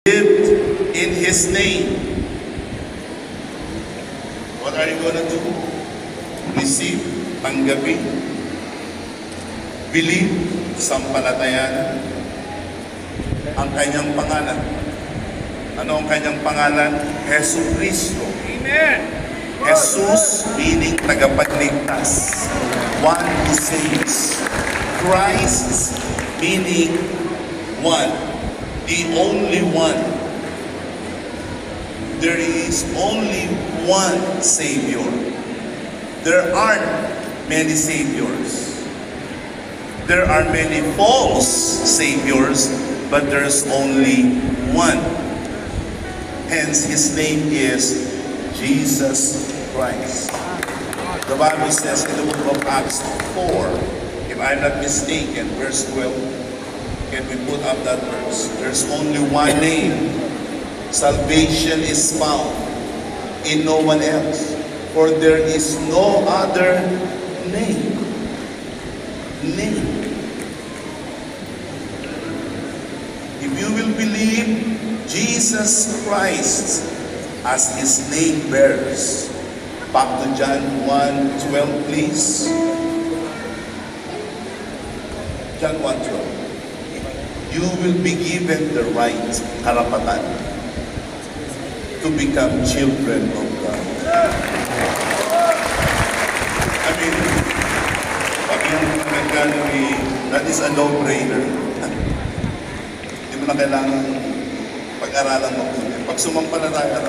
lived in His name, what are you going to do? Receive, tanggapin, believe, sampalatayanan ang kanyang pangalan. Ano ang kanyang pangalan? Jesucristo. Amen. Jesus meaning tagapagligtas, one who saves. Christ meaning one, the only one. There is only one Savior. There aren't many Saviors. There are many false Saviors, but there's only one. Hence, His name is Jesus Christ. The Bible says in the book of Acts 4, if I'm not mistaken, verse 12, can we put up that verse? There's only one name. Salvation is found in no one else, for there is no other name. If you will believe Jesus Christ as His name bears. Back to John 1:12, please. John 1:12. You will be given the right, karapatan, to become children of God. I mean, pag yung Amerikano, that is a no-brainer. Hindi mo na kailangan pag-aralan mo. Pag sumampalataya